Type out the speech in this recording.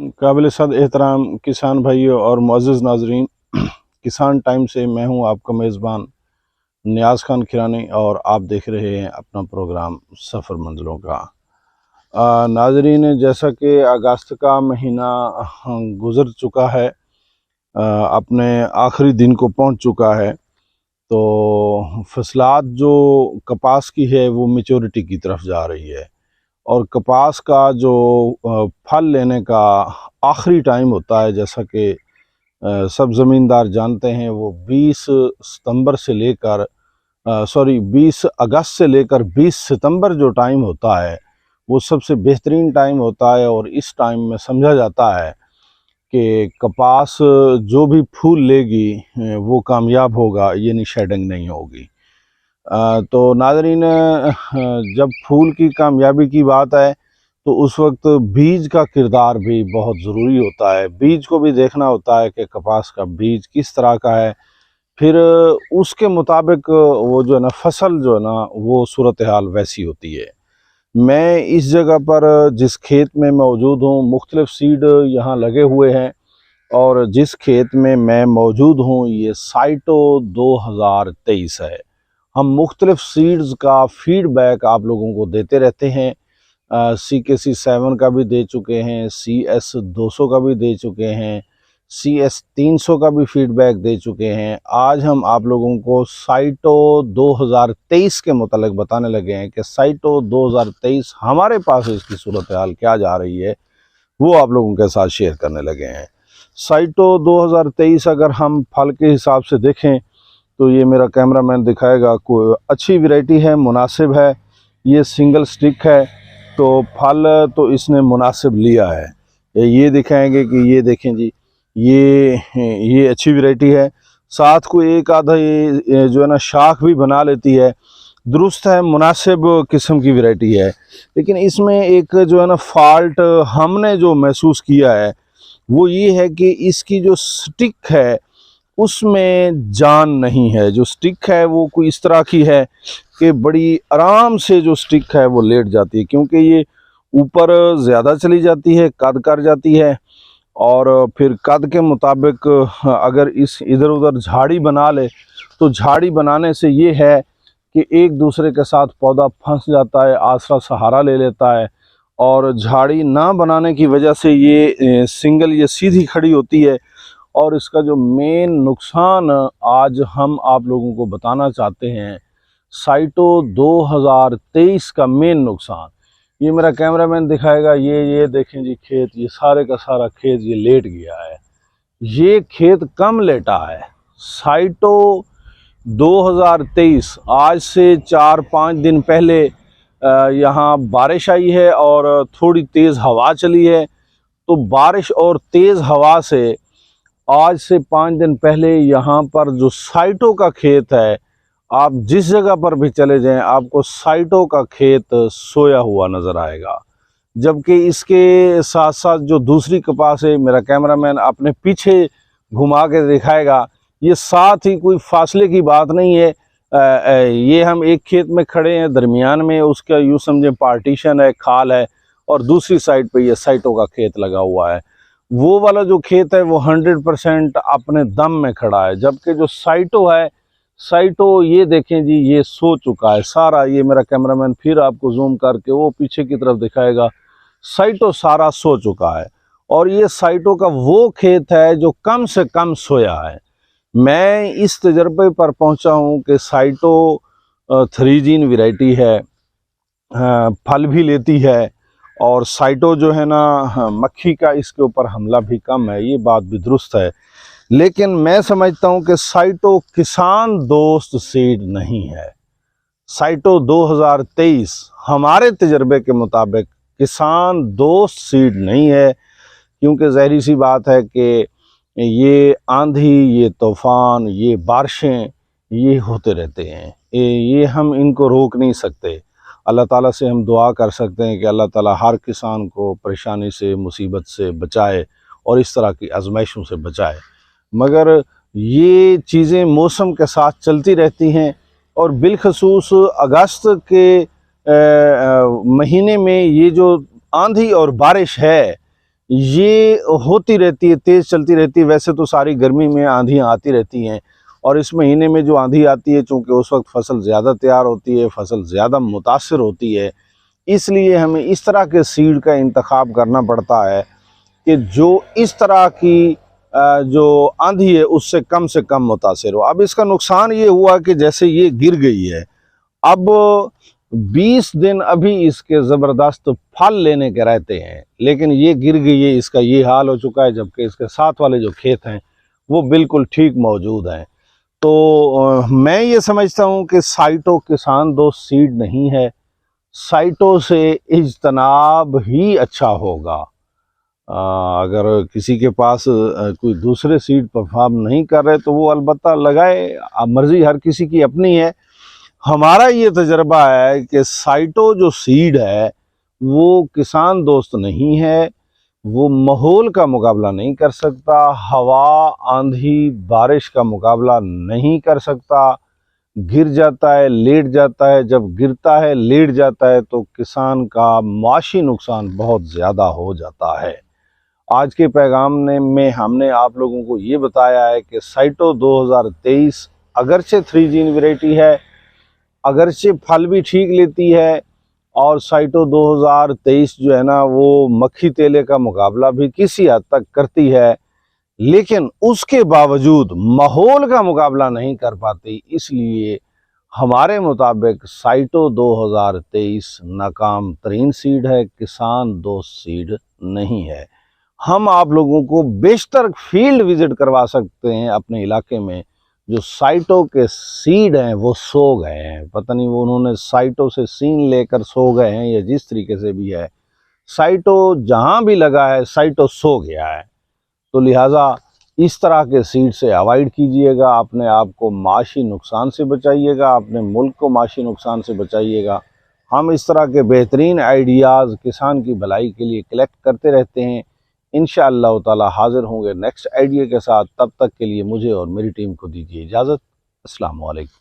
काबिल सद एहतराम किसान भाइयों और मुअज़्ज़िज़ नाज़रीन, किसान टाइम से मैं हूं आपका मेज़बान नियाज़ खान खिरानी और आप देख रहे हैं अपना प्रोग्राम सफ़र मंजिलों का। नाज़रीन, जैसा कि अगस्त का महीना गुज़र चुका है, अपने आखिरी दिन को पहुंच चुका है, तो फसलात जो कपास की है वो मैच्योरिटी की तरफ जा रही है और कपास का जो फल लेने का आखिरी टाइम होता है, जैसा कि सब ज़मींदार जानते हैं, वो 20 सितंबर से लेकर 20 अगस्त से लेकर 20 सितंबर जो टाइम होता है वो सबसे बेहतरीन टाइम होता है। और इस टाइम में समझा जाता है कि कपास जो भी फूल लेगी वो कामयाब होगा, यानी शेडिंग नहीं होगी। तो नाज़रीन, जब फूल की कामयाबी की बात है तो उस वक्त बीज का किरदार भी बहुत ज़रूरी होता है। बीज को भी देखना होता है कि कपास का बीज किस तरह का है, फिर उसके मुताबिक वो जो है ना फसल जो है ना वो सूरत हाल वैसी होती है। मैं इस जगह पर जिस खेत में मौजूद हूँ, मुख्तलिफ सीड यहाँ लगे हुए हैं और जिस खेत में मैं मौजूद हूँ ये साइटो 2023 है। हम मुख्तलिफ सीड्स का फीडबैक आप लोगों को देते रहते हैं। CKC7 का भी दे चुके हैं, CS200 का भी दे चुके हैं, CS300 का भी फीडबैक दे चुके हैं। आज हम आप लोगों को साइटो 2023 के मुतालिक बताने लगे हैं कि साइटो 2023 हमारे पास इसकी सूरत हाल क्या जा रही है, वो आप लोगों के साथ शेयर करने लगे हैं। साइटो 2023 अगर हम फल के हिसाब से देखें तो ये मेरा कैमरामैन दिखाएगा, कोई अच्छी वैरायटी है, मुनासिब है। ये सिंगल स्टिक है तो फल तो इसने मुनासिब लिया है। ये दिखाएंगे कि ये देखें जी, ये अच्छी वैरायटी है। साथ को एक आधा ये जो है ना शाख भी बना लेती है, दुरुस्त है, मुनासिब किस्म की वैरायटी है। लेकिन इसमें एक जो है ना फॉल्ट हमने जो महसूस किया है वो ये है कि इसकी जो स्टिक है उसमें जान नहीं है। जो स्टिक है वो कोई इस तरह की है कि बड़ी आराम से जो स्टिक है वो लेट जाती है, क्योंकि ये ऊपर ज़्यादा चली जाती है, कद कर जाती है और फिर कद के मुताबिक अगर इस इधर उधर झाड़ी बना ले तो झाड़ी बनाने से ये है कि एक दूसरे के साथ पौधा फंस जाता है, आसरा सहारा ले लेता है और झाड़ी ना बनाने की वजह से ये सिंगल ये सीधी खड़ी होती है। और इसका जो मेन नुकसान आज हम आप लोगों को बताना चाहते हैं, साइटो 2023 का मेन नुकसान, ये मेरा कैमरामैन दिखाएगा। ये देखें जी खेत, ये सारे का सारा खेत ये लेट गया है। ये खेत कम लेटा है। साइटो 2023 आज से 4-5 दिन पहले यहाँ बारिश आई है और थोड़ी तेज़ हवा चली है। तो बारिश और तेज़ हवा से आज से 5 दिन पहले यहाँ पर जो साइटो का खेत है, आप जिस जगह पर भी चले जाएं आपको साइटो का खेत सोया हुआ नज़र आएगा। जबकि इसके साथ साथ जो दूसरी कपास है, मेरा कैमरामैन अपने पीछे घुमा के दिखाएगा, ये साथ ही कोई फासले की बात नहीं है। ये हम एक खेत में खड़े हैं, दरमियान में उसका यूँ समझें पार्टीशन है, खाल है और दूसरी साइड पे ये साइटो का खेत लगा हुआ है। वो वाला जो खेत है वो 100% अपने दम में खड़ा है, जबकि जो साइटो है, साइटो ये देखें जी, ये सो चुका है सारा। ये मेरा कैमरामैन फिर आपको जूम करके वो पीछे की तरफ दिखाएगा, साइटो सारा सो चुका है। और ये साइटो का वो खेत है जो कम से कम सोया है। मैं इस तजर्बे पर पहुंचा हूं कि साइटो 3 जीन वैरायटी है, फल भी लेती है और साइटो जो है ना मक्खी का इसके ऊपर हमला भी कम है, ये बात भी दुरुस्त है। लेकिन मैं समझता हूं कि साइटो किसान दोस्त सीड नहीं है। साइटो 2023 हमारे तजर्बे के मुताबिक किसान दोस्त सीड नहीं है, क्योंकि ज़ाहिर सी बात है कि ये आंधी, ये तूफ़ान, ये बारिशें ये होते रहते हैं। ये हम इनको रोक नहीं सकते। अल्लाह ताला से हम दुआ कर सकते हैं कि अल्लाह ताला हर किसान को परेशानी से, मुसीबत से बचाए और इस तरह की आजमाइशों से बचाए। मगर ये चीज़ें मौसम के साथ चलती रहती हैं और बिलखसूस अगस्त के महीने में ये जो आंधी और बारिश है ये होती रहती है, तेज़ चलती रहती है। वैसे तो सारी गर्मी में आंधियाँ आती रहती हैं, और इस महीने में जो आंधी आती है, चूँकि उस वक्त फसल ज़्यादा तैयार होती है, फसल ज़्यादा मुतासिर होती है, इसलिए हमें इस तरह के सीड का इंतखाब करना पड़ता है कि जो इस तरह की जो आंधी है उससे कम मुतासिर हो। अब इसका नुकसान ये हुआ कि जैसे ये गिर गई है, अब 20 दिन अभी इसके ज़बरदस्त फल लेने के रहते हैं, लेकिन ये गिर गई है, इसका ये हाल हो चुका है, जबकि इसके साथ वाले जो खेत हैं वो बिल्कुल ठीक मौजूद हैं। तो मैं ये समझता हूँ कि साइटो किसान दोस्त सीड नहीं है, साइटों से इज्तनाब ही अच्छा होगा। अगर किसी के पास कोई दूसरे सीड परफॉर्म नहीं कर रहे तो वो अलबत्ता लगाए, मर्जी हर किसी की अपनी है। हमारा ये तजर्बा है कि साइटो जो सीड है वो किसान दोस्त नहीं है, वो माहौल का मुकाबला नहीं कर सकता, हवा, आंधी, बारिश का मुकाबला नहीं कर सकता, गिर जाता है, लेट जाता है। जब गिरता है, लेट जाता है तो किसान का माशी नुकसान बहुत ज़्यादा हो जाता है। आज के पैगाम में हमने आप लोगों को ये बताया है कि साइटो 2023 अगरचे 3 जीन वैरायटी है, अगरचे फल भी ठीक लेती है, और साइटो 2023 जो है ना वो मक्खी तेले का मुकाबला भी किसी हद तक करती है, लेकिन उसके बावजूद माहौल का मुकाबला नहीं कर पाती। इसलिए हमारे मुताबिक साइटो 2023 नाकाम तरीन सीड है, किसान दोस्त सीड नहीं है। हम आप लोगों को बेशतर फील्ड विजिट करवा सकते हैं अपने इलाके में। जो साइटों के सीड हैं वो सो गए हैं, पता नहीं वो उन्होंने साइटों से सीन लेकर सो गए हैं या जिस तरीके से भी है, साइटो जहां भी लगा है साइटो सो गया है। तो लिहाजा इस तरह के सीड से अवॉइड कीजिएगा, अपने आप को माशी नुकसान से बचाइएगा, अपने मुल्क को माशी नुकसान से बचाइएगा। हम इस तरह के बेहतरीन आइडियाज़ किसान की भलाई के लिए कलेक्ट करते रहते हैं। इंशाअल्लाह ताला हाजिर होंगे नेक्स्ट आइडिया के साथ। तब तक के लिए मुझे और मेरी टीम को दीजिए इजाज़त। अस्सलाम वालेकुम।